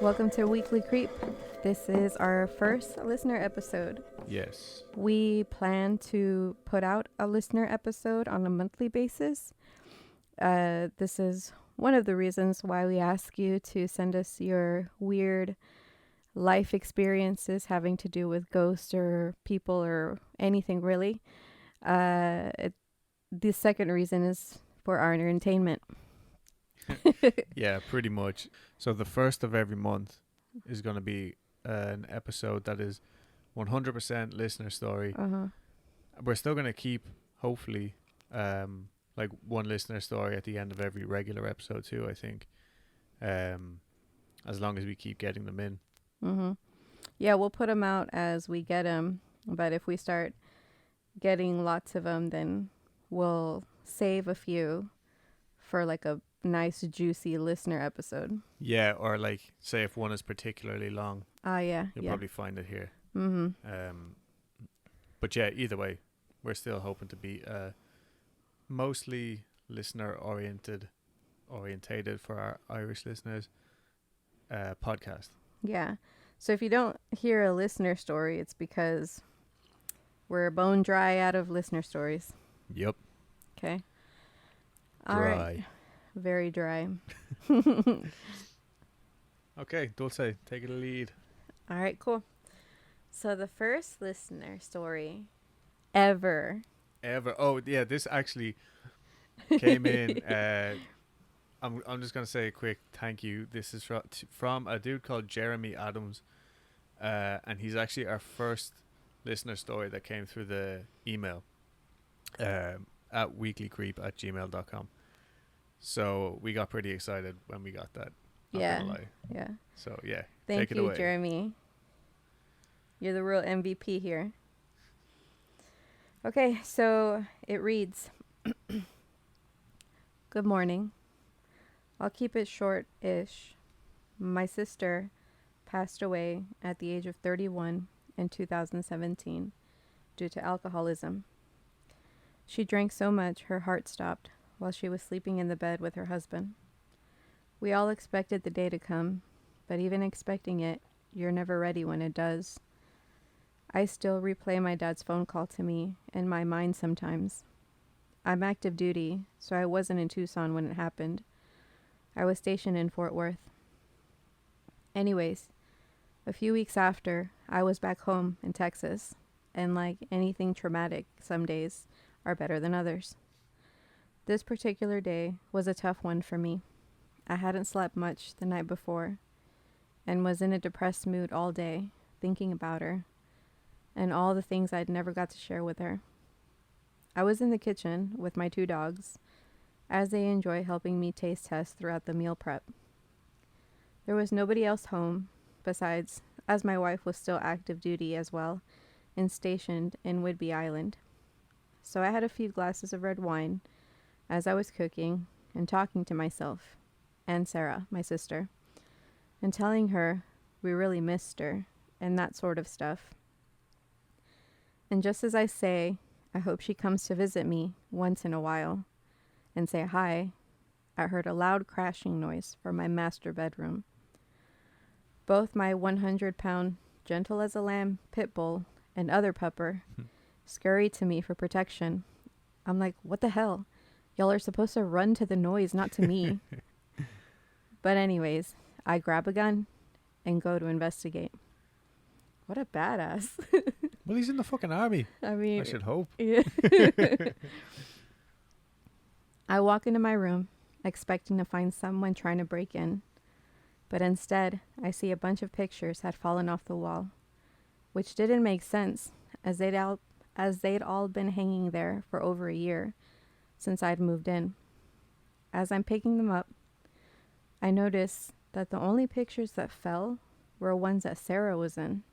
Welcome to Weekly Creep. This is our first listener episode. Yes. We plan to put out a listener episode on a monthly basis. This is one of the reasons why we ask you to send us your weird life experiences having to do with ghosts or people or anything really. The second reason is for our entertainment. Yeah, pretty much. So the first of every month is going to be an episode that is 100% listener story. We're still going to keep, hopefully, like one listener story at the end of every regular episode too, I think. As long as we keep getting them in. Yeah, we'll put them out as we get them. But if we start getting lots of them, then we'll save a few for like a nice juicy listener episode. Yeah, or like say if one is particularly long. Yeah. You'll probably find it here. Mm-hmm. But yeah, either way, we're still hoping to be mostly listener orientated for our Irish listeners podcast. Yeah. So if you don't hear a listener story, it's because we're bone dry out of listener stories. Yep. Okay. Dry. All right. Very dry. Okay, Dulce, take it a lead. All right, cool. So the first listener story ever. Oh, yeah, this actually came in. I'm just going to say a quick thank you. This is from a dude called Jeremy Adams. And he's actually our first listener story that came through the email at weeklycreep@gmail.com. So we got pretty excited when we got that. Not gonna lie. Yeah. So yeah, Thank take it you, away. Jeremy. You're the real MVP here. Okay, so it reads, Good morning. I'll keep it short-ish. My sister passed away at the age of 31 in 2017 due to alcoholism. She drank so much her heart stopped while she was sleeping in the bed with her husband. We all expected the day to come, but even expecting it, you're never ready when it does. I still replay my dad's phone call to me in my mind sometimes. I'm active duty, so I wasn't in Tucson when it happened. I was stationed in Fort Worth. Anyways, a few weeks after, I was back home in Texas, and like anything traumatic, some days are better than others. This particular day was a tough one for me. I hadn't slept much the night before and was in a depressed mood all day, thinking about her and all the things I'd never got to share with her. I was in the kitchen with my 2 dogs, as they enjoy helping me taste test throughout the meal prep. There was nobody else home besides, as my wife was still active duty as well and stationed in Whidbey Island. So I had a few glasses of red wine as I was cooking and talking to myself and Sarah, my sister, and telling her we really missed her and that sort of stuff. And just as I say, I hope she comes to visit me once in a while and say hi, I heard a loud crashing noise from my master bedroom. Both my 100-pound, gentle as a lamb pit bull and other pupper scurried to me for protection. I'm like, what the hell? Y'all are supposed to run to the noise, not to me. But anyways, I grab a gun and go to investigate. What a badass. Well, he's in the fucking army. I mean, I should hope. Yeah. I walk into my room, expecting to find someone trying to break in. But instead, I see a bunch of pictures had fallen off the wall, which didn't make sense, as they'd all been hanging there for over a year since I'd moved in. As I'm picking them up, I noticed that the only pictures that fell were ones that Sarah was in.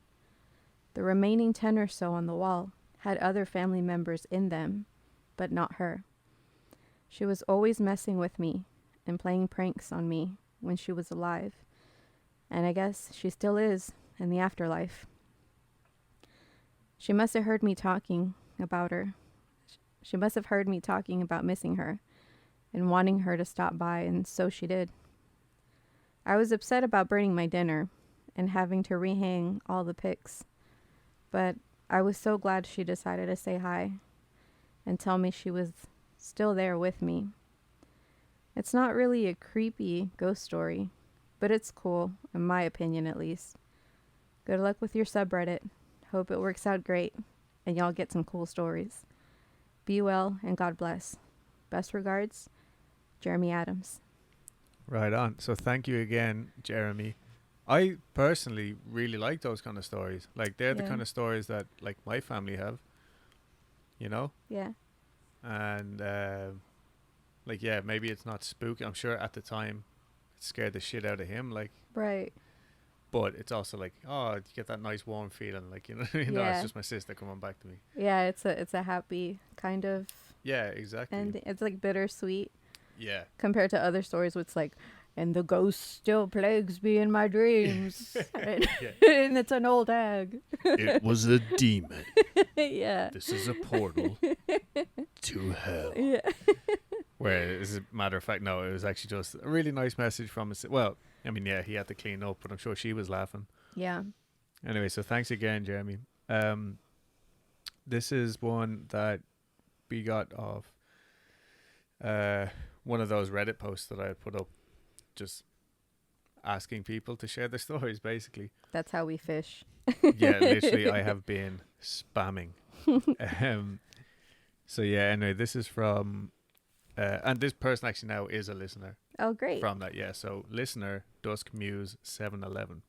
The remaining 10 or so on the wall had other family members in them, but not her. She was always messing with me and playing pranks on me when she was alive, and I guess she still is in the afterlife. She must have heard me talking about her. She must have heard me talking about missing her and wanting her to stop by, and so she did. I was upset about burning my dinner and having to rehang all the pics, but I was so glad she decided to say hi and tell me she was still there with me. It's not really a creepy ghost story, but it's cool, in my opinion at least. Good luck with your subreddit. Hope it works out great and y'all get some cool stories. Be well and God bless. Best regards, Jeremy Adams. Right on. So thank you again, Jeremy. I personally really like those kind of stories. Like they're the Yeah. kind of stories that like my family have, you know? Yeah. And like yeah, maybe it's not spooky. I'm sure at the time it scared the shit out of him, like, Right. but it's also like, oh, you get that nice warm feeling, like, you know, you know, it's Yeah. just my sister coming back to me. Yeah, it's a happy kind of, Yeah, exactly. and it's like bittersweet Yeah. compared to other stories where it's like, and the ghost still plagues me in my dreams. and, Yeah. and it's an old hag. It was a demon. Yeah. This is a portal to hell. Yeah. Where, as a matter of fact, no, it was actually just a really nice message from us. Well, I mean, yeah, he had to clean up, but I'm sure she was laughing. Yeah. Anyway, so thanks again, Jeremy. This is one that we got off one of those Reddit posts that I had put up, just asking people to share their stories, basically. That's how we fish. Yeah, literally, I have been spamming. So yeah, anyway, this is from, and this person actually now is a listener. Oh, great. From that, yeah. So listener Dusk Muse 711.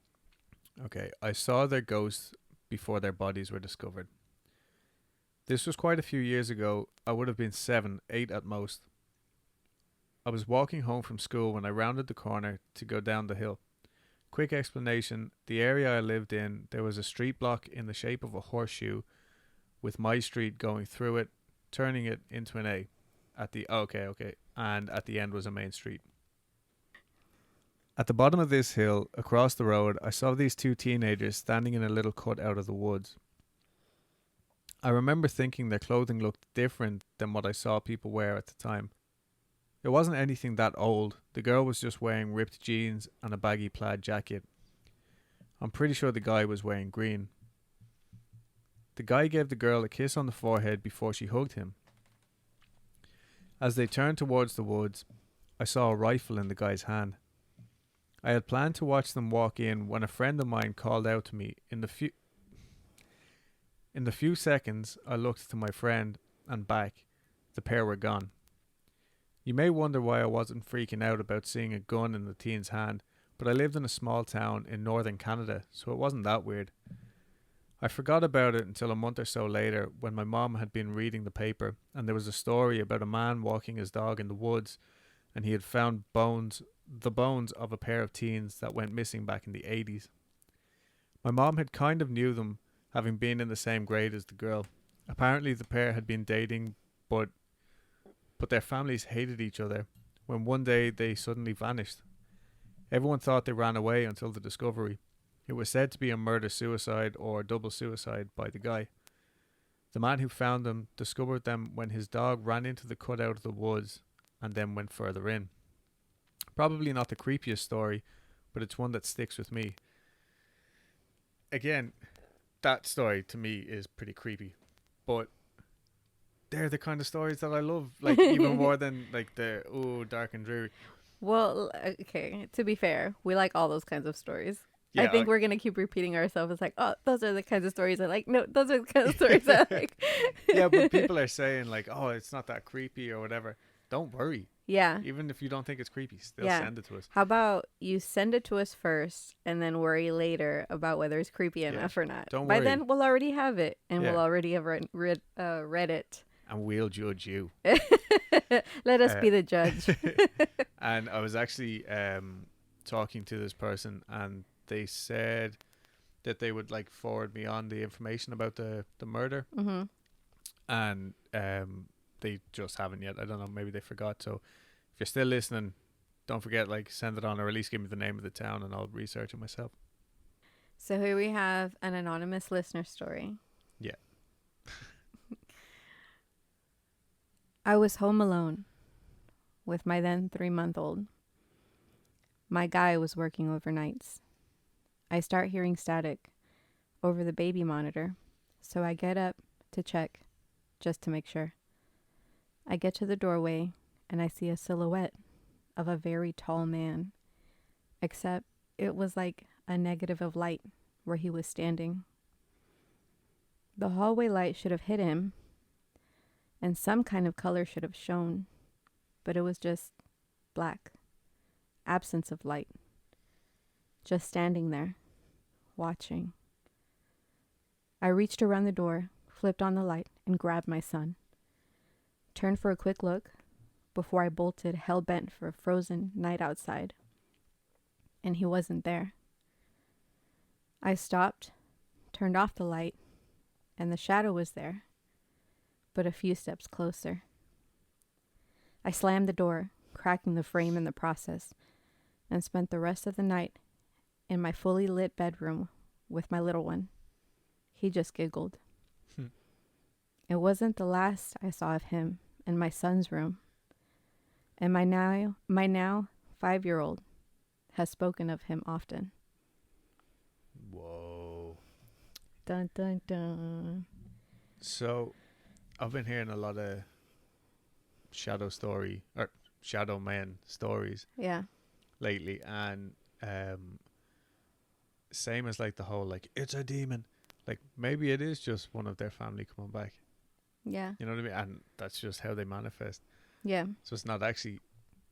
Okay, I saw their ghosts before their bodies were discovered. This was quite a few years ago. I would have been 7, 8 at most. I was walking home from school when I rounded the corner to go down the hill. Quick explanation, the area I lived in, there was a street block in the shape of a horseshoe with my street going through it, turning it into an A. And at the end was a main street. At the bottom of this hill, across the road, I saw these two teenagers standing in a little cut out of the woods. I remember thinking their clothing looked different than what I saw people wear at the time. It wasn't anything that old. The girl was just wearing ripped jeans and a baggy plaid jacket. I'm pretty sure the guy was wearing green. The guy gave the girl a kiss on the forehead before she hugged him. As they turned towards the woods, I saw a rifle in the guy's hand. I had planned to watch them walk in when a friend of mine called out to me. In the few seconds I looked to my friend and back. The pair were gone. You may wonder why I wasn't freaking out about seeing a gun in the teen's hand, but I lived in a small town in northern Canada, so it wasn't that weird. I forgot about it until a month or so later when my mom had been reading the paper and there was a story about a man walking his dog in the woods and he had found the bones of a pair of teens that went missing back in the 80s. My mom had kind of knew them, having been in the same grade as the girl. Apparently the pair had been dating, but their families hated each other when one day they suddenly vanished. Everyone thought they ran away until the discovery. It was said to be a murder-suicide or double suicide by the guy. The man who found them discovered them when his dog ran into the cutout of the woods and then went further in. Probably not the creepiest story, but it's one that sticks with me. Again, that story to me is pretty creepy, but they're the kind of stories that I love, like even more than like the dark and dreary. Well, okay, to be fair, we like all those kinds of stories. Yeah, I think we're going to keep repeating ourselves. It's like, oh, those are the kinds of stories I like. No, those are the kinds of stories I like. Yeah, but people are saying like, oh, it's not that creepy or whatever. Don't worry. Yeah. Even if you don't think it's creepy, still send it to us. How about you send it to us first and then worry later about whether it's creepy enough or not. Don't By worry. then, we'll already have it and Yeah. we'll already have read it. And we'll judge you. Let us be the judge. And I was actually talking to this person and they said that they would like forward me on the information about the murder. Mm-hmm. And they just haven't yet. I don't know, maybe they forgot. So if you're still listening, don't forget, like, send it on, or at least give me the name of the town and I'll research it myself. So here we have an anonymous listener story. Yeah. I was home alone with my then 3-month-old. My guy was working overnights. I start hearing static over the baby monitor, so I get up to check just to make sure. I get to the doorway and I see a silhouette of a very tall man, except it was like a negative of light where he was standing. The hallway light should have hit him and some kind of color should have shown, but it was just black, absence of light, just standing there, watching. I reached around the door, flipped on the light, and grabbed my son. Turned for a quick look before I bolted, hell-bent for a frozen night outside. And he wasn't there. I stopped, turned off the light, and the shadow was there, but a few steps closer. I slammed the door, cracking the frame in the process, and spent the rest of the night in my fully lit bedroom with my little one. He just giggled. It wasn't the last I saw of him in my son's room. And my now 5-year-old has spoken of him often. Whoa. Dun, dun, dun. So, I've been hearing a lot of shadow man stories Yeah. lately, and same as like the whole like it's a demon. Like maybe it is just one of their family coming back. Yeah. You know what I mean? And that's just how they manifest. Yeah. So it's not actually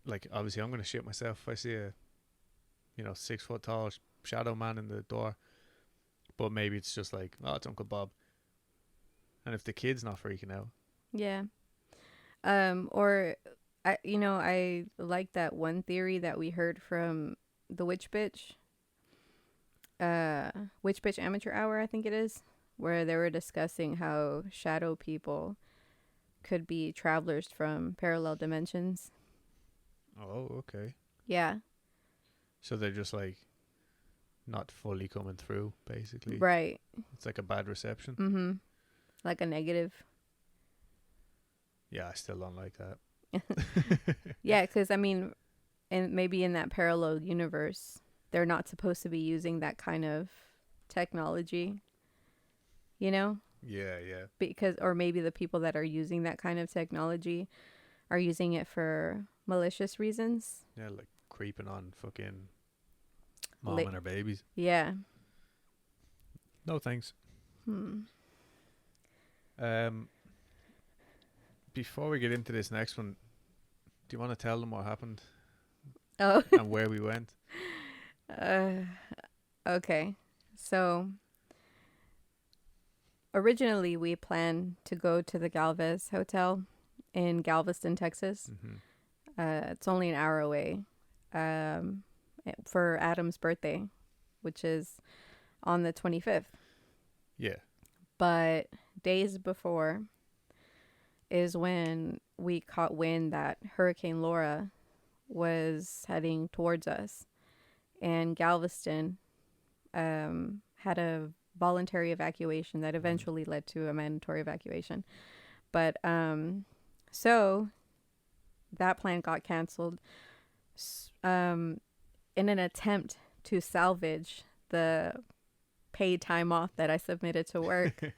like, obviously I'm gonna shit myself if I see a 6 foot tall shadow man in the door. But maybe it's just like, oh, it's Uncle Bob. And if the kid's not freaking out. Yeah. Or I like that one theory that we heard from the Witch Bitch Amateur Hour, I think it is, where they were discussing how shadow people could be travelers from parallel dimensions. Oh, okay. Yeah. So they're just like not fully coming through, basically. Right. It's like a bad reception. Mm-hmm. Like a negative. Yeah, I still don't like that. Yeah, because I mean, and maybe in that parallel universe, they're not supposed to be using that kind of technology, you know? Yeah. Because, or maybe the people that are using that kind of technology are using it for malicious reasons. Yeah, like creeping on fucking mom and her babies. Yeah. No thanks. Before we get into this next one, do you want to tell them what happened? Oh. And where we went? Okay. So originally we planned to go to the Galvez Hotel in Galveston, Texas. Mm-hmm. It's only an hour away. For Adam's birthday, which is on the 25th. Yeah. But days before is when we caught wind that Hurricane Laura was heading towards us. And Galveston had a voluntary evacuation that eventually led to a mandatory evacuation. But so that plan got canceled. In an attempt to salvage the paid time off that I submitted to work,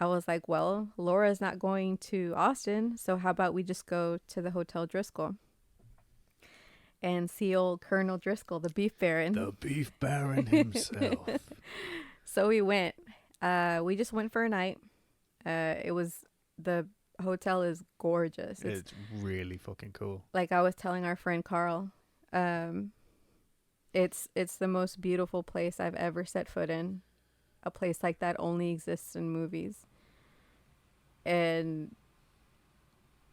I was like, well, Laura's not going to Austin, so how about we just go to the Hotel Driscoll and see old Colonel Driscoll, the beef baron. The beef baron himself. So we went. We just went for a night. The hotel is gorgeous. It's really fucking cool. Like I was telling our friend Carl, it's the most beautiful place I've ever set foot in. A place like that only exists in movies. And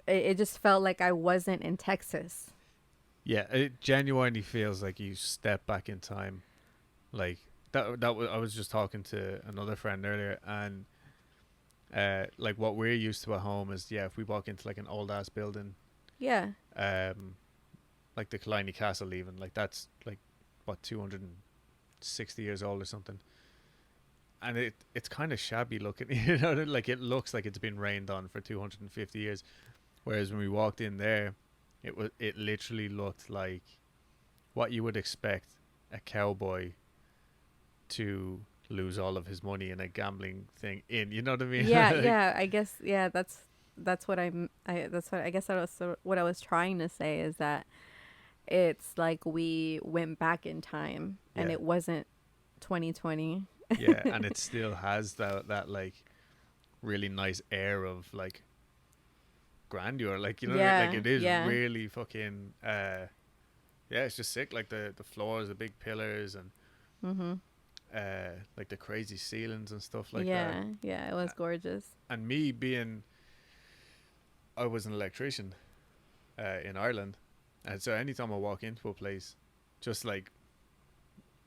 it just felt like I wasn't in Texas. Yeah, it genuinely feels like you step back in time. Like that was, I was just talking to another friend earlier, and like what we're used to at home is, yeah, if we walk into like an old ass building, Yeah. like the Kalani Castle, even like that's like what 260 years old or something, and it's kind of shabby looking, you know, like it looks like it's been rained on for 250 years, whereas when we walked in there, it literally looked like what you would expect a cowboy to lose all of his money in a gambling thing in, you know what I mean? Yeah, Like, yeah. I guess that's what that's what I guess what I was trying to say is that it's like we went back in time and yeah, it wasn't 2020. yeah, and it still has that like really nice air of like grandeur, like, you know what I mean? Like Yeah, it is yeah. really fucking yeah, it's just sick, like the floors, the big pillars, and Mhm. like the crazy ceilings and stuff like that. Yeah, yeah. It was gorgeous. And me being, I was an electrician in Ireland, and so anytime I walk into a place, just like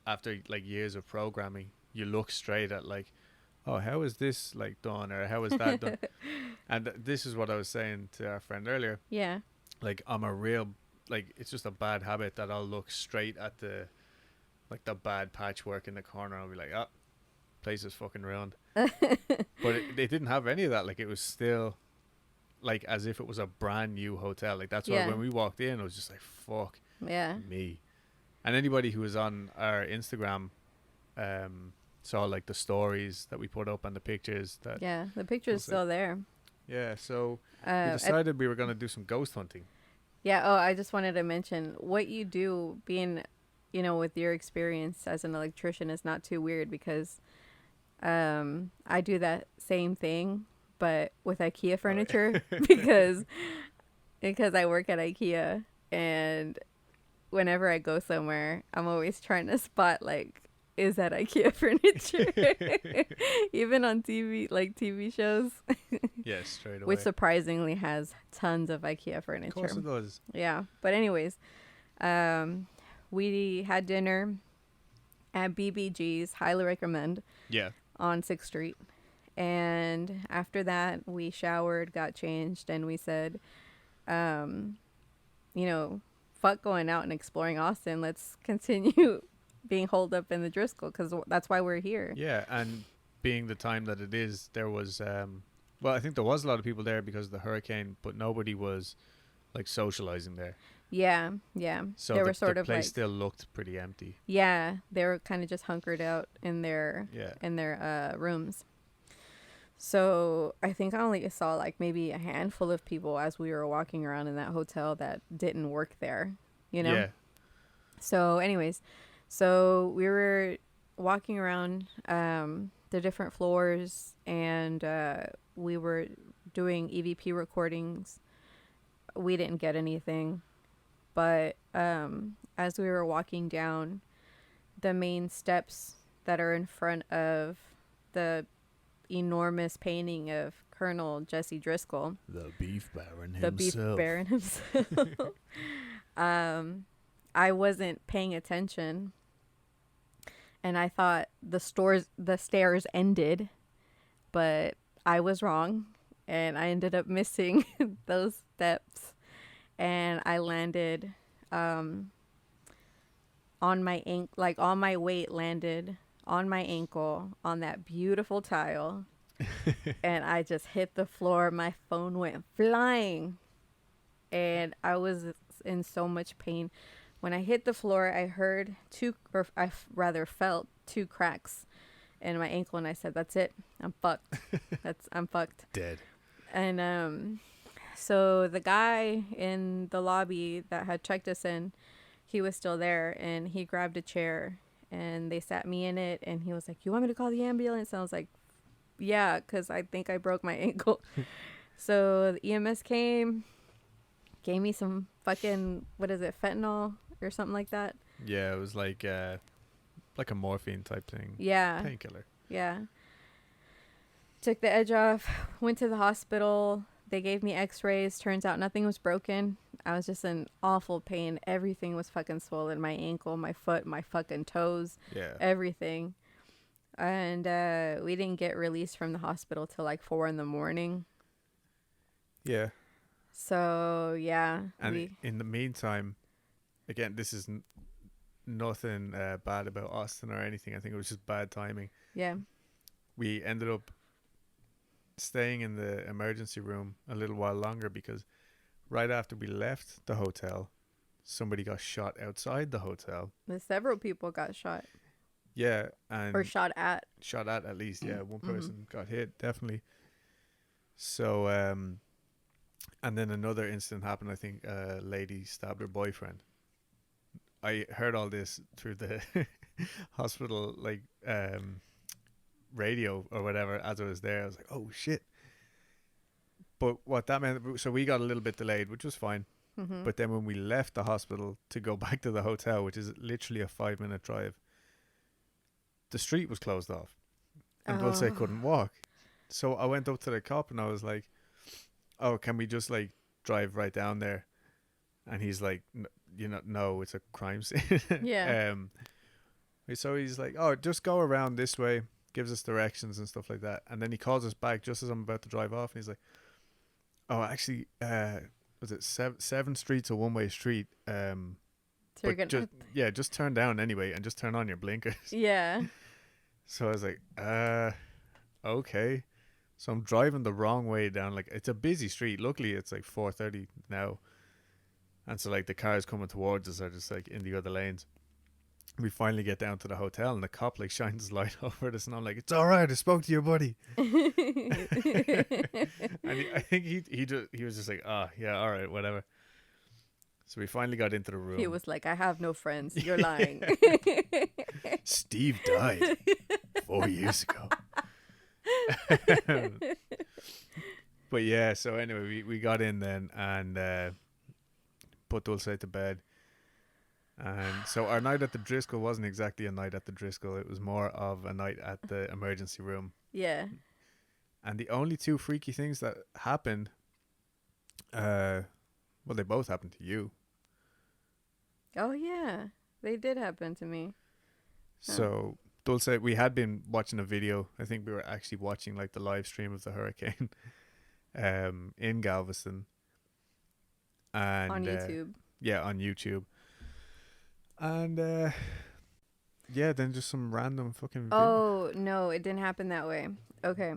after like years of programming, you look straight at like, oh, how is this like done, or how is that done? And this is what I was saying to our friend earlier. Yeah. Like I'm a real, like, it's just a bad habit that I'll look straight at the like the bad patchwork in the corner. I'll be like, oh, place is fucking ruined. But they didn't have any of that. Like it was still like as if it was a brand new hotel. Like that's why Yeah. when we walked in, I was just like, fuck Yeah. me. And anybody who was on our Instagram saw like the stories that we put up and the pictures that. Yeah. The picture's Was it? still there. Yeah, so we I decided we were going to do some ghost hunting. Yeah. Oh, I just wanted to mention what you do being, with your experience as an electrician is not too weird because I do that same thing, but with IKEA furniture because I work at IKEA, and whenever I go somewhere, I'm always trying to spot like, is that IKEA furniture? Even on TV, like TV shows, Yeah, straight away. which surprisingly has tons of IKEA furniture. Of course it does. Yeah. But anyways, we had dinner at BBG's, highly recommend, Yeah. on 6th Street. And after that, we showered, got changed, and we said, fuck going out and exploring Austin. Let's continue being holed up in the Driscoll because that's why we're here. Yeah, and being the time that it is, there was well, I think there was a lot of people there because of the hurricane, but nobody was like socializing there. Yeah, yeah. So they the, were sort the of place like, still looked pretty empty. yeah, they were kind of just hunkered out in their Yeah. rooms. So I think I only saw like maybe a handful of people as we were walking around in that hotel that didn't work there, Yeah. So anyways, so we were walking around the different floors, and we were doing EVP recordings. We didn't get anything, but as we were walking down the main steps that are in front of the enormous painting of Colonel Jesse Driscoll, The beef baron the beef baron himself, I wasn't paying attention, and I thought the stairs ended, but I was wrong, and I ended up missing those steps, and I landed on my all my weight landed on my ankle on that beautiful tile, and I just hit the floor. My phone went flying, and I was in so much pain. When I hit the floor, I heard felt two cracks in my ankle, and I said, "That's it. I'm fucked. I'm fucked." Dead. And so the guy in the lobby that had checked us in, he was still there, and he grabbed a chair, and they sat me in it, and he was like, "You want me to call the ambulance?" And I was like, "Yeah, because I think I broke my ankle." So the EMS came, gave me some fucking, what is it, fentanyl or something like that. Yeah, it was like a morphine type thing. Yeah. Painkiller. Yeah. Took the edge off, went to the hospital. They gave me x-rays. Turns out nothing was broken. I was just in awful pain. Everything was fucking swollen. My ankle, my foot, my fucking toes. Yeah. Everything. And we didn't get released from the hospital till like 4 a.m. Yeah. So, yeah. And in the meantime, again, this is nothing bad about Austin or anything. I think it was just bad timing. Yeah. We ended up staying in the emergency room a little while longer because right after we left the hotel, somebody got shot outside the hotel. Several people got shot Yeah, and or shot at. shot at least. Yeah, one Mm-hmm. person got hit, definitely. So, and then another incident happened. I think a lady stabbed her boyfriend. I heard all this through the hospital, like, radio or whatever as I was there. I was like, oh shit. But what that meant, so we got a little bit delayed, which was fine. Mm-hmm. But then when we left the hospital to go back to the hotel, which is literally a 5-minute drive, the street was closed off and Dulce couldn't walk. So I went up to the cop and I was like, oh, can we just like drive right down there? And he's like, no, it's a crime scene. Yeah. So he's like, oh, just go around this way, gives us directions and stuff like that. And then he calls us back just as I'm about to drive off. And he's like, oh, actually, was it seven streets a one-way street? So you're gonna just turn down anyway and just turn on your blinkers. Yeah. So I was like, okay. So I'm driving the wrong way down. Like, it's a busy street. Luckily, it's like 4:30 now. And so, like, the cars coming towards us are just, like, in the other lanes. We finally get down to the hotel, and the cop, like, shines his light over us. And I'm like, it's all right. I spoke to your buddy. And I think he was just like, yeah, all right, whatever. So we finally got into the room. He was like, I have no friends. You're lying. Steve died 4 years ago. But yeah, so anyway, we got in then and put Dulce to bed. And so our night at the Driscoll wasn't exactly a night at the Driscoll. It was more of a night at the emergency room. Yeah. And the only two freaky things that happened, well, they both happened to you. Oh, yeah. They did happen to me. Huh. So Dulce, we had been watching a video. I think we were actually watching like the live stream of the hurricane in Galveston. And on YouTube. Yeah, on YouTube. And yeah, then just some random fucking video. Oh, no, it didn't happen that way. Okay.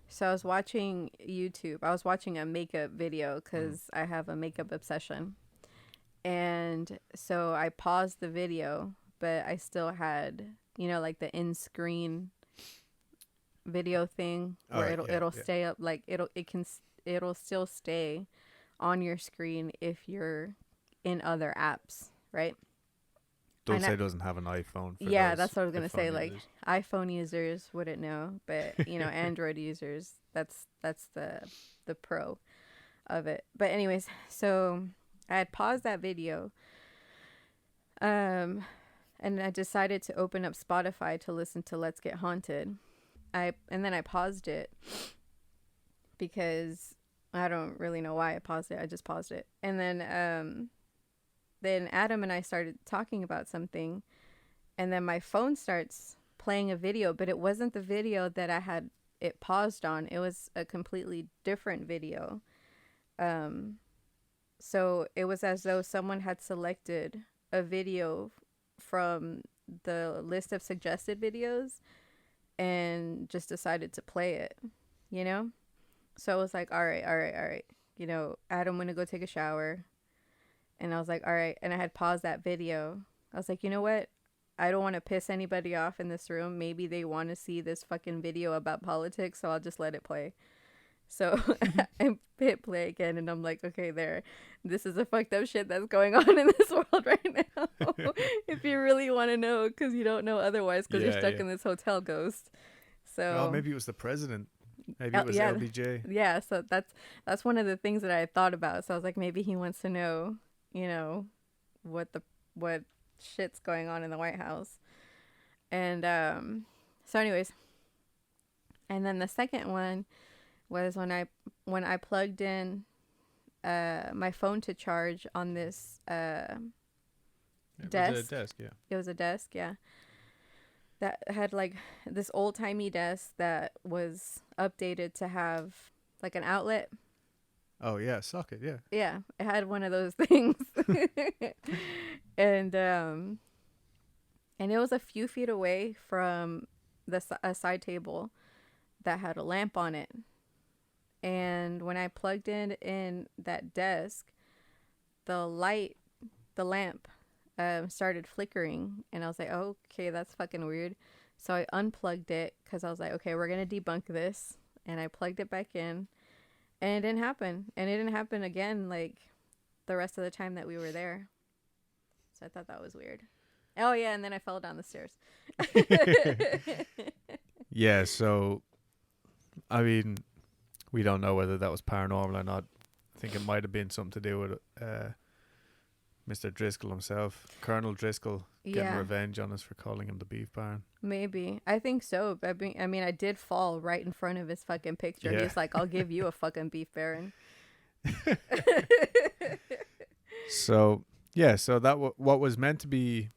So I was watching YouTube. I was watching a makeup video because I have a makeup obsession. And so I paused the video, but I still had, like the in-screen video thing where it'll stay up, like it'll still stay on your screen if you're in other apps, right? Dulce doesn't have an iPhone. Yeah, that's what I was gonna say. Like iPhone users wouldn't know, but Android users, that's the pro of it. But anyways, so I had paused that video, and I decided to open up Spotify to listen to Let's Get Haunted. And then I paused it because I don't really know why I paused it. I just paused it, and then Adam and I started talking about something, and then my phone starts playing a video, but it wasn't the video that I had it paused on. It was a completely different video. So it was as though someone had selected a video from the list of suggested videos and just decided to play it, So I was like, all right. Adam went to go take a shower. And I was like, all right. And I had paused that video. I was like, you know what? I don't want to piss anybody off in this room. Maybe they want to see this fucking video about politics, so I'll just let it play. So I hit play again, and I'm like, okay, this is the fucked up shit that's going on in this world right now. If you really want to know, because you don't know otherwise, because you're stuck in this hotel ghost. So maybe it was the president. Maybe it was LBJ. Yeah, so that's one of the things that I thought about. So I was like, maybe he wants to know, what shit's going on in the White House. And so anyways, and then the second one was when I plugged in my phone to charge on this desk. It was a desk, yeah. It was a desk, yeah. That had like this old-timey desk that was updated to have like an outlet. Oh yeah, socket, yeah. Yeah, it had one of those things. And it was a few feet away from a side table that had a lamp on it. And when I plugged in that desk, the the lamp started flickering, and I was like, oh, okay, that's fucking weird. So I unplugged it because I was like, okay, we're gonna debunk this, and I plugged it back in, and it didn't happen, and it didn't happen again like the rest of the time that we were there. So I thought that was weird. Oh yeah, and then I fell down the stairs. Yeah, so I mean, we don't know whether that was paranormal or not. I think it might have been something to do with Mr. Driscoll himself, Colonel Driscoll, getting revenge on us for calling him the Beef Baron. Maybe. I think so. I mean, I did fall right in front of his fucking picture. Yeah. He's like, I'll give you a fucking Beef Baron. So, yeah, so that what was meant to be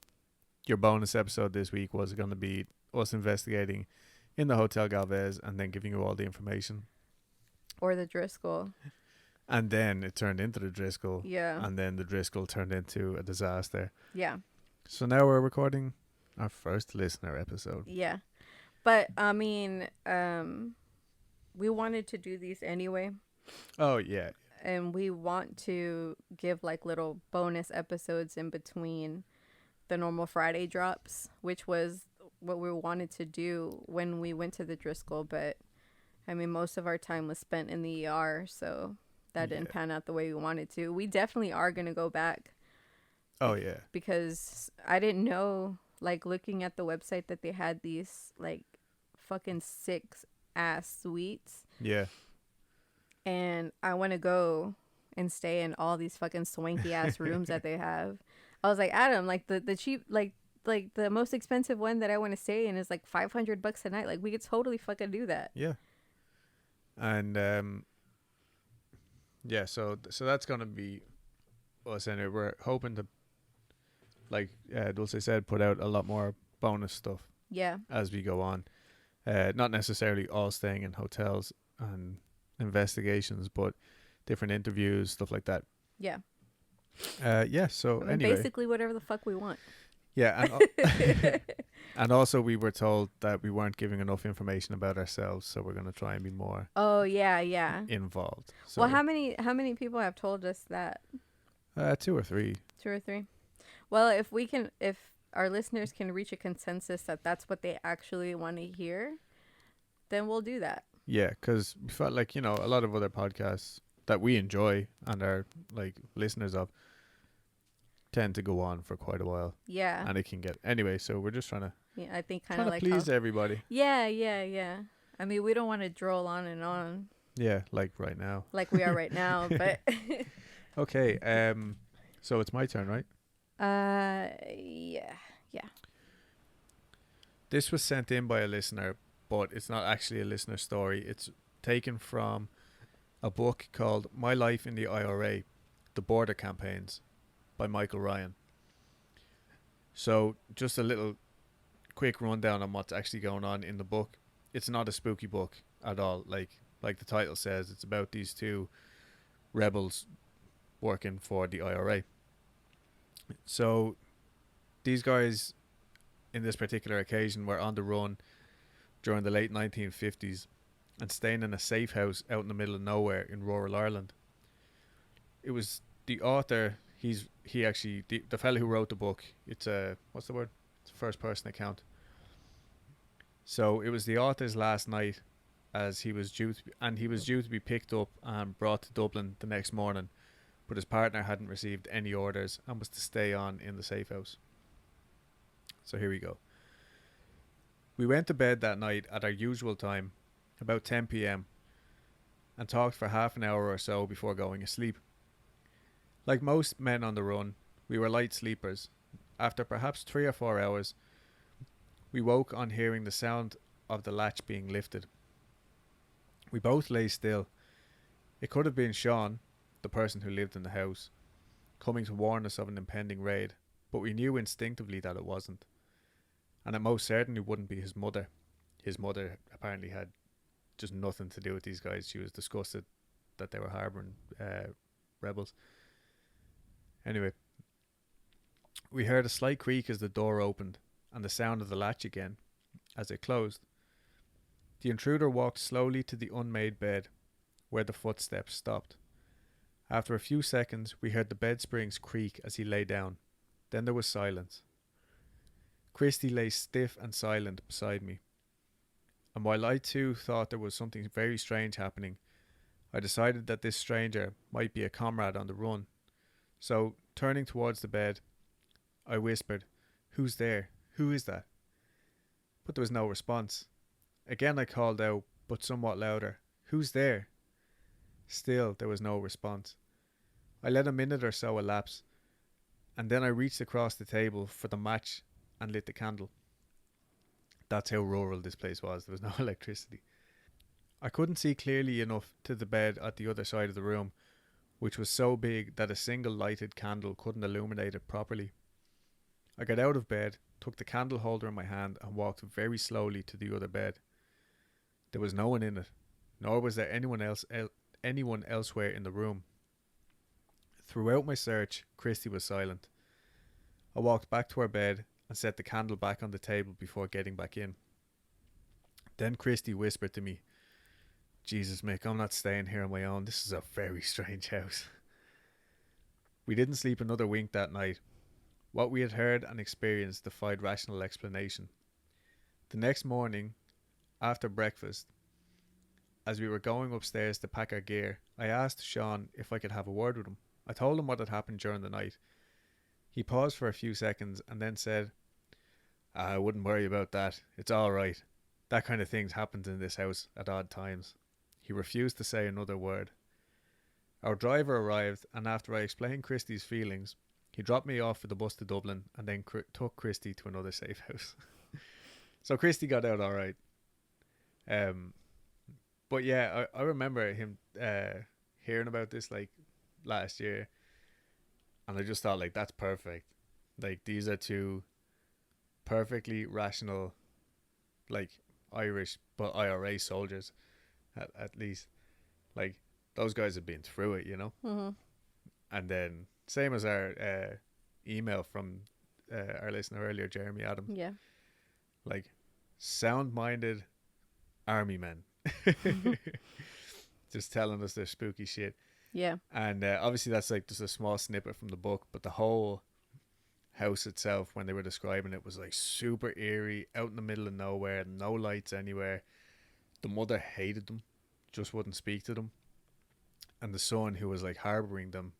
your bonus episode this week was going to be us investigating in the Hotel Galvez and then giving you all the information. Or the Driscoll. And then it turned into the Driscoll. Yeah. And then the Driscoll turned into a disaster. Yeah. So now we're recording our first listener episode. Yeah. But, I mean, we wanted to do these anyway. Oh, yeah. And we want to give like little bonus episodes in between the normal Friday drops, which was what we wanted to do when we went to the Driscoll. But, I mean, most of our time was spent in the ER, so that didn't pan out the way we wanted to. We definitely are going to go back. Oh, yeah. Because I didn't know, like, looking at the website that they had these, like, fucking 6-ass suites. Yeah. And I want to go and stay in all these fucking swanky-ass rooms that they have. I was like, Adam, like, the cheap, like the most expensive one that I want to stay in is, like, $500 a night. Like, we could totally fucking do that. Yeah. And, yeah, so that's going to be us anyway. We're hoping to, like Dulce said, put out a lot more bonus stuff. Yeah. As we go on. Not necessarily all staying in hotels and investigations, but different interviews, stuff like that. Yeah. Yeah, so I mean, anyway. basically whatever the fuck we want. Yeah, and, and also we were told that we weren't giving enough information about ourselves, so we're going to try and be more involved. So, well, how many people have told us that? 2 or 3. 2 or 3. Well, if our listeners can reach a consensus that that's what they actually want to hear, then we'll do that. Yeah, because we felt like, a lot of other podcasts that we enjoy and are like listeners of tend to go on for quite a while. Yeah. And it can get anyway, so we're just trying to I think kind of like please everybody. Yeah. I mean, we don't want to droll on and on. Yeah, like right now. Like we are right now, but okay, so it's my turn, right? Yeah. This was sent in by a listener, but it's not actually a listener story. It's taken from a book called My Life in the IRA, The Border Campaigns by Michael Ryan. So just a little quick rundown on what's actually going on in the book. It's not a spooky book at all. Like the title says, it's about these 2 rebels working for the IRA. So these guys, in this particular occasion, were on the run during the late 1950s and staying in a safe house out in the middle of nowhere in rural Ireland. It was the author, the fellow who wrote the book, it's what's the word? It's a first person account. So it was the author's last night as he was due to be picked up and brought to Dublin the next morning, but his partner hadn't received any orders and was to stay on in the safe house. So here we go. We went to bed that night at our usual time, about 10 p.m, and talked for half an hour or so before going asleep. Like most men on the run, we were light sleepers. After perhaps 3 or 4 hours, we woke on hearing the sound of the latch being lifted. We both lay still. It could have been Sean, the person who lived in the house, coming to warn us of an impending raid, but we knew instinctively that it wasn't. And it most certainly wouldn't be his mother. His mother apparently had just nothing to do with these guys. She was disgusted that they were harbouring rebels. Anyway, we heard a slight creak as the door opened and the sound of the latch again as it closed. The intruder walked slowly to the unmade bed where the footsteps stopped. After a few seconds, we heard the bed springs creak as he lay down. Then there was silence. Christy lay stiff and silent beside me. And while I too thought there was something very strange happening, I decided that this stranger might be a comrade on the run. So, turning towards the bed, I whispered, "Who's there? Who is that?" But there was no response. Again I called out, but somewhat louder, "Who's there?" Still there was no response. I let a minute or so elapse, and then I reached across the table for the match and lit the candle. That's how rural this place was. There was no electricity. I couldn't see clearly enough to the bed at the other side of the room, which was so big that a single lighted candle couldn't illuminate it properly. I got out of bed, took the candle holder in my hand, and walked very slowly to the other bed. There was no one in it, nor was there anyone elsewhere in the room. Throughout my search, Christy was silent. I walked back to our bed and set the candle back on the table before getting back in. Then Christy whispered to me, "Jesus, Mick, I'm not staying here on my own. This is a very strange house." We didn't sleep another wink that night. What we had heard and experienced defied rational explanation. The next morning, after breakfast, as we were going upstairs to pack our gear, I asked Sean if I could have a word with him. I told him what had happened during the night. He paused for a few seconds and then said, "I wouldn't worry about that. It's all right. That kind of thing happens in this house at odd times." He refused to say another word. Our driver arrived, and after I explained Christy's feelings, he dropped me off for the bus to Dublin and then took Christy to another safe house. So Christy got out all right. But yeah, I remember him hearing about this like last year, and I just thought like, that's perfect. Like, these are two perfectly rational, like, Irish but IRA soldiers, at least. Like, those guys have been through it, you know. Mm-hmm. And then same as our email from our listener earlier, Jeremy Adams. Yeah. Like, sound-minded army men. Just telling us their spooky shit. Yeah. And obviously that's like just a small snippet from the book, but the whole house itself, when they were describing it, was like super eerie, out in the middle of nowhere, no lights anywhere. The mother hated them, just wouldn't speak to them. And the son, who was like harboring them,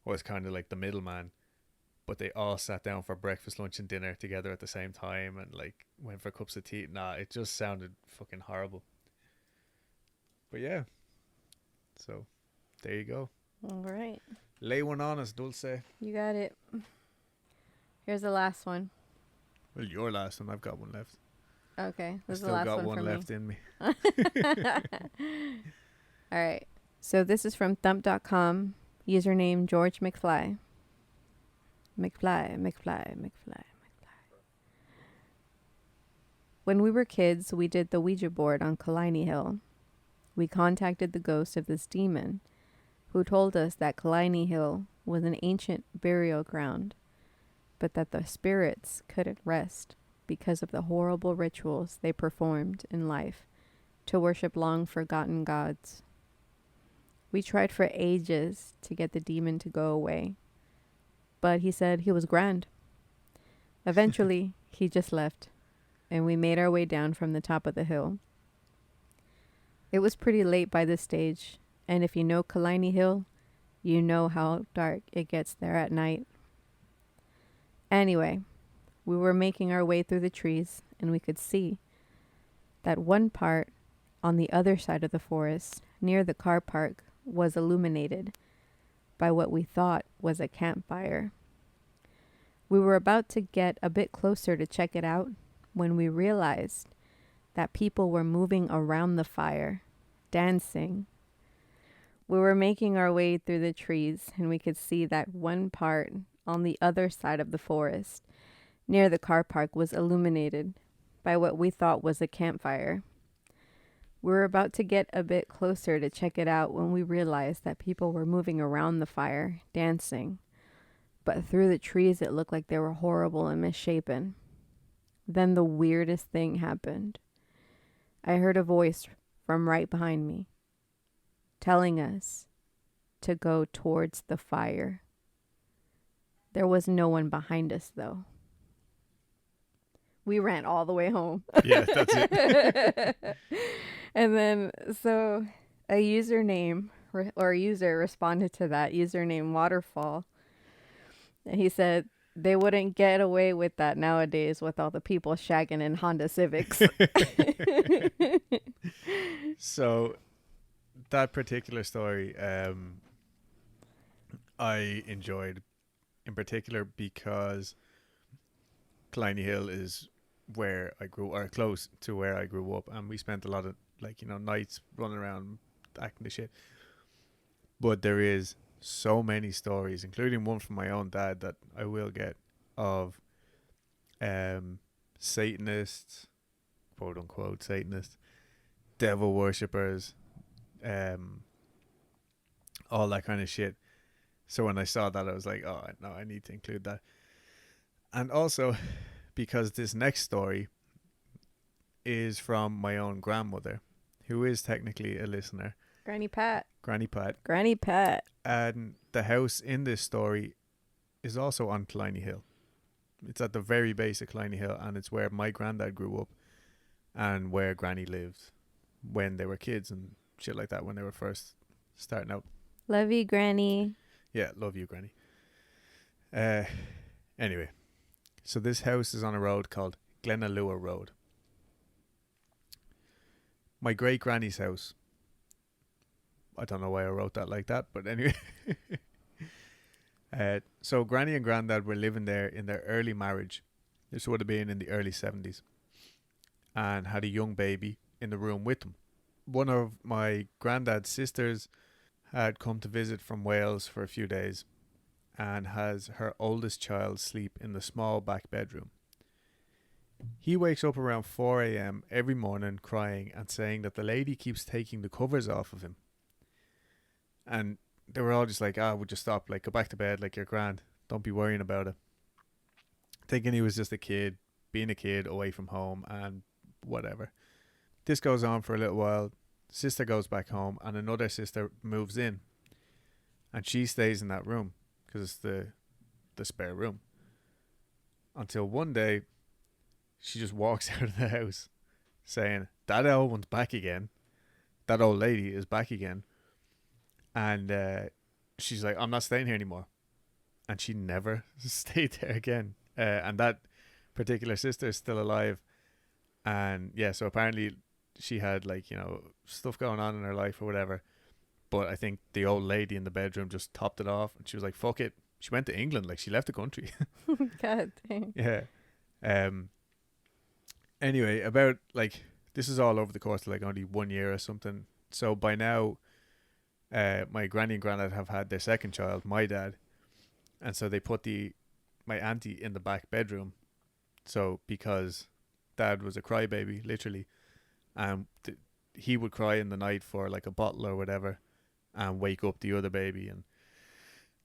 was kind of like the middleman. But they all sat down for breakfast, lunch and dinner together at the same time and like went for cups of tea. Nah, it just sounded fucking horrible. But yeah, so there you go. All right. Lay one on us, Dulce. You got it. Here's the last one. Well, your last one. I've got one left. Okay. I This is still the last got one one for left me. in me. All right. So this is from thump.com. Username George McFly. McFly. When we were kids, we did the Ouija board on Kalani Hill. We contacted the ghost of this demon, who told us that Kalani Hill was an ancient burial ground, but that the spirits couldn't rest because of the horrible rituals they performed in life to worship long-forgotten gods. We tried for ages to get the demon to go away, but he said he was grand. Eventually, he just left, and we made our way down from the top of the hill. It was pretty late by this stage, and if you know Kalani Hill, you know how dark it gets there at night. Anyway, we were making our way through the trees, and we could see that one part on the other side of the forest, near the car park, was illuminated by what we thought was a campfire. We were about to get a bit closer to check it out when we realized that people were moving around the fire, dancing. We were making our way through the trees, and we could see that one part on the other side of the forest, near the car park, was illuminated by what we thought was a campfire. We were about to get a bit closer to check it out when we realized that people were moving around the fire, dancing. But through the trees, it looked like they were horrible and misshapen. Then the weirdest thing happened. I heard a voice from right behind me telling us to go towards the fire. There was no one behind us, though. We ran all the way home. Yeah, that's it. And then, so a username or a user responded to that username Waterfall. And he said they wouldn't get away with that nowadays with all the people shagging in Honda Civics. So that particular story, I enjoyed in particular because Kalani Hill is where I grew, or close to where I grew up, and we spent a lot of nights running around acting the shit. But there is so many stories, including one from my own dad that I will get, of Satanists, quote unquote Satanists, devil worshippers, all that kind of shit. So when I saw that, I was like, oh no, I need to include that. And also because this next story is from my own grandmother, who is technically a listener. Granny Pat. And the house in this story is also on Kalani Hill. It's at the very base of Kalani Hill, and it's where my granddad grew up and where Granny lived when they were kids and shit like that, when they were first starting out. Love you, Granny. Yeah, love you, Granny. Anyway, so this house is on a road called Glenalua Road. My great granny's house. I don't know why I wrote that like that, but anyway. So Granny and Granddad were living there in their early marriage. This would have been in the early 70s. And had a young baby in the room with them. One of my granddad's sisters had come to visit from Wales for a few days and has her oldest child sleep in the small back bedroom. He wakes up around 4 a.m. every morning crying and saying that the lady keeps taking the covers off of him. And they were all just like, would you stop? Like, go back to bed, like, you're grand. Don't be worrying about it. Thinking he was just a kid, being a kid away from home and whatever. This goes on for a little while. Sister goes back home and another sister moves in. And she stays in that room because it's the spare room. Until one day, she just walks out of the house saying, that old one's back again. That old lady is back again. And she's like, I'm not staying here anymore. And she never stayed there again. And that particular sister is still alive. And yeah, so apparently she had stuff going on in her life or whatever. But I think the old lady in the bedroom just topped it off. And she was like, fuck it. She went to England. Like, she left the country. God dang. Yeah. Anyway, about this is all over the course of only 1 year or something. So by now, my granny and granddad have had their second child, my dad, and so they put my auntie in the back bedroom. So because dad was a crybaby, literally, and he would cry in the night for a bottle or whatever, and wake up the other baby, and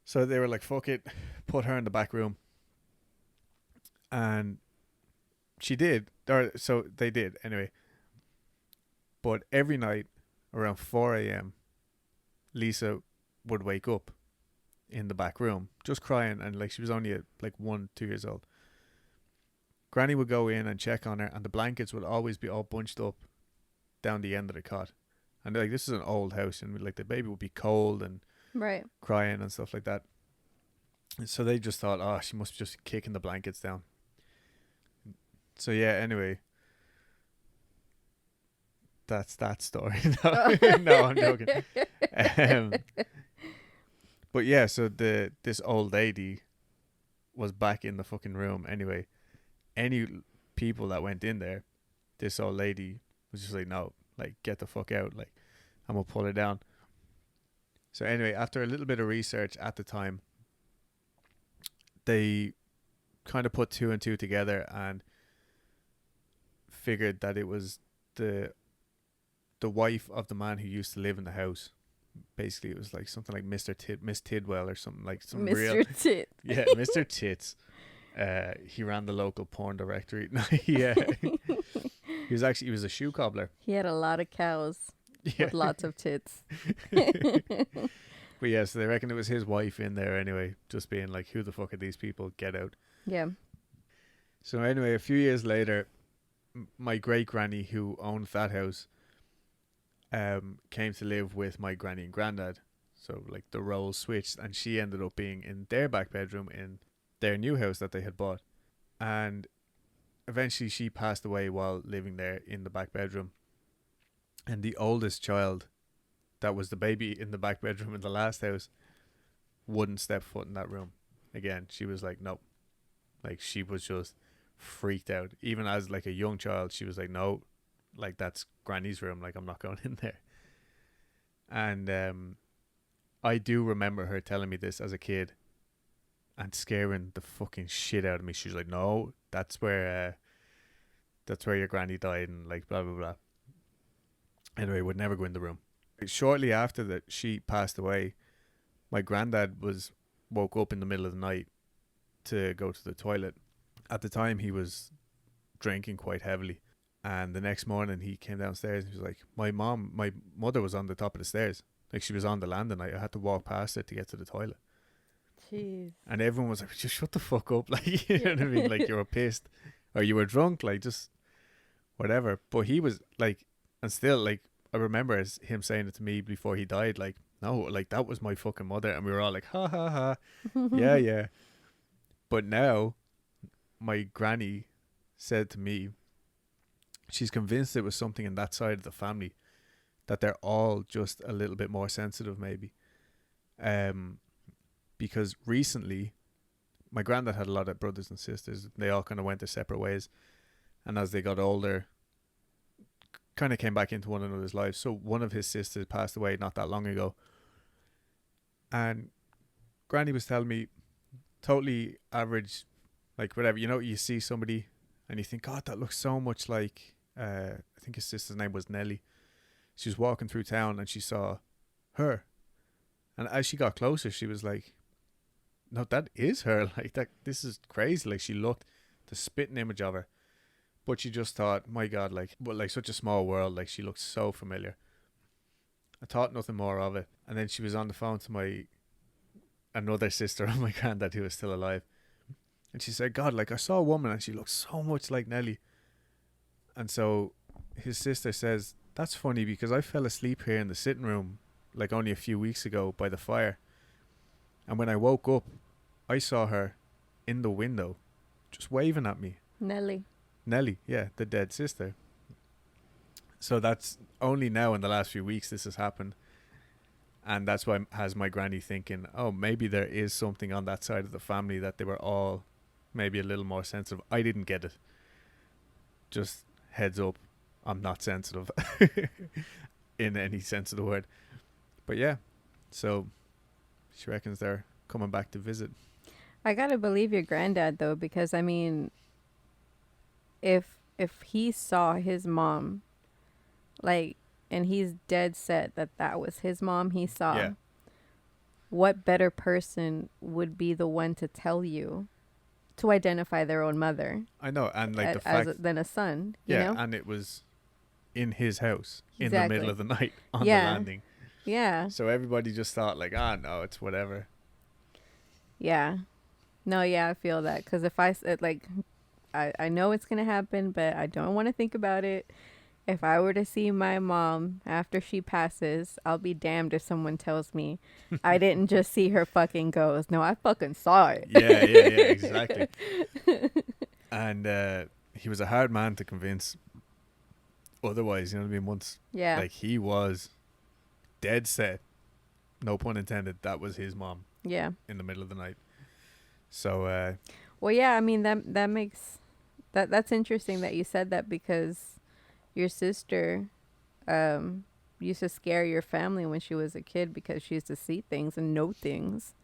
so they were like, "Fuck it, put her in the back room," and she did, or so they did anyway. But every night around 4 a.m. Lisa would wake up in the back room just crying, and she was only 1-2 years old. Granny would go in and check on her, and the blankets would always be all bunched up down the end of the cot. And this is an old house, and the baby would be cold and right, crying and stuff like that. And so they just thought, she must be just kicking the blankets down. So yeah, anyway, that's that story. No, I'm joking. But yeah, so this old lady was back in the fucking room. Anyway, any people that went in there, this old lady was just like, no, get the fuck out. I'm gonna pull her down. So anyway, after a little bit of research at the time, they kind of put two and two together and figured that it was the wife of the man who used to live in the house. Basically, it was something like Miss Tidwell or something, some Mr. real Tit. Yeah, Mr. Tits. He ran the local porn directory. Yeah, he was a shoe cobbler. He had a lot of cows with lots of tits. But yes, they reckon it was his wife in there anyway, just being like, who the fuck are these people? Get out. Yeah. So anyway, a few years later, my great granny who owned that house came to live with my granny and granddad. So like the roles switched, and she ended up being in their back bedroom in their new house that they had bought. And eventually she passed away while living there in the back bedroom. And the oldest child, that was the baby in the back bedroom in the last house, wouldn't step foot in that room again. She was like, nope. Like, she was just freaked out. Even as like a young child, she was like, no, like, that's Granny's room. Like, I'm not going in there. And I do remember her telling me this as a kid and scaring the fucking shit out of me. She was like, no, that's where your granny died, and like blah blah blah. Anyway, would never go in the room. Shortly after that she passed away, my granddad woke up in the middle of the night to go to the toilet. At the time he was drinking quite heavily, and the next morning he came downstairs and he was like, my mother was on the top of the stairs. Like, she was on the landing. I had to walk past it to get to the toilet. Jeez. And everyone was like, just shut the fuck up. Like, you know what I mean? Like, you were pissed or you were drunk, like, just whatever. But he was like, and still, like, I remember him saying it to me before he died, like, no, like, that was my fucking mother. And we were all like, ha ha ha. Yeah, yeah. But now my granny said to me, she's convinced it was something in that side of the family, that they're all just a little bit more sensitive maybe. Because recently my granddad had a lot of brothers and sisters. They all kind of went their separate ways, and as they got older, kind of came back into one another's lives. So one of his sisters passed away not that long ago, and Granny was telling me, totally average, like whatever, you know, you see somebody and you think, God, that looks so much like I think his sister's name was Nellie. She was walking through town and she saw her, and as she got closer she was like, no, that is her. Like, that, this is crazy. Like, she looked the spitting image of her, but she just thought, my God, like, well, like, such a small world. Like, she looked so familiar. I thought nothing more of it. And then she was on the phone to another sister of my granddad who was still alive, and she said, God, like, I saw a woman and she looked so much like Nellie. And so his sister says, that's funny, because I fell asleep here in the sitting room like only a few weeks ago by the fire, and when I woke up I saw her in the window just waving at me. Nellie, yeah, the dead sister. So that's only now in the last few weeks this has happened, and that's why has my granny thinking, oh, maybe there is something on that side of the family, that they were all maybe a little more sensitive. I didn't get it. Just heads up, I'm not sensitive in any sense of the word. But yeah, so she reckons they're coming back to visit. I gotta believe your granddad though, because I mean, if he saw his mom, like, and he's dead set that was his mom he saw, yeah, what better person would be the one to tell you to identify their own mother? I know, and like the fact than a son, you know? And it was in his house, exactly, in the middle of the night on the landing. Yeah. So everybody just thought like, no, it's whatever. Yeah. No, yeah, I feel that. Because if I said, like, I know it's going to happen, but I don't want to think about it. If I were to see my mom after she passes, I'll be damned if someone tells me I didn't just see her fucking ghost. No, I fucking saw it. Yeah, exactly. And he was a hard man to convince. Otherwise, you know what I mean? Once, yeah, like, he was dead set, no pun intended, that was his mom. Yeah. In the middle of the night. So well, yeah, I mean, that makes that's interesting that you said that, because your sister used to scare your family when she was a kid, because she used to see things and know things.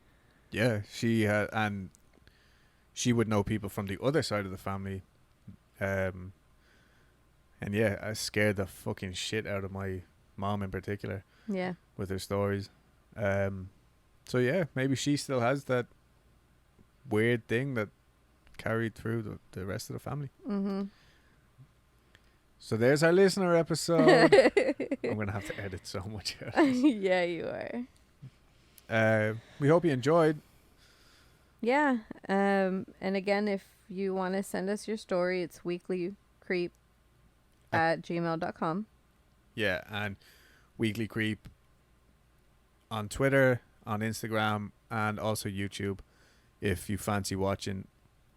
Yeah, she had, and she would know people from the other side of the family. And yeah, I scared the fucking shit out of my mom in particular. Yeah. With her stories. So yeah, maybe she still has that weird thing that carried through the rest of the family. Mm-hmm. So there's our listener episode. I'm gonna have to edit so much out. Yeah, you are. We hope you enjoyed. Yeah. And again, if you want to send us your story, it's weeklycreep@gmail.com. Yeah, and Weekly Creep on Twitter, on Instagram, and also YouTube. If you fancy watching,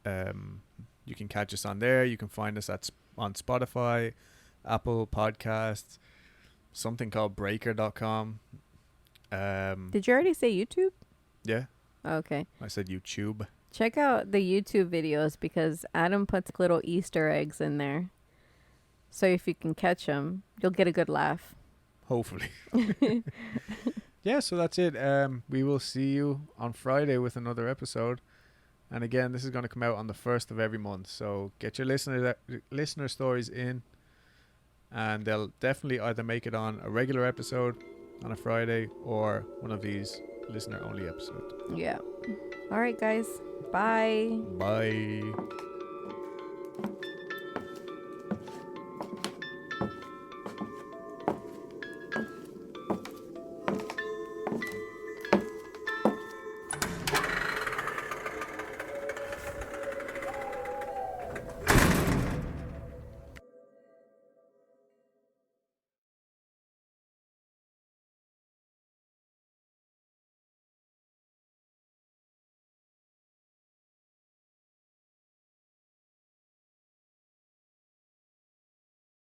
you can catch us on there. You can find us on Spotify, Apple Podcasts, something called Breaker.com. Did you already say YouTube? Yeah, Okay. I said YouTube. Check out the YouTube videos because Adam puts little Easter eggs in there. So if you can catch them, you'll get a good laugh. Hopefully. Yeah, so that's it. We will see you on Friday with another episode. And again, this is going to come out on the 1st of every month. So get your listener stories in. And they'll definitely either make it on a regular episode on a Friday or one of these listener-only episodes. Yeah. All right, guys. Bye. Bye.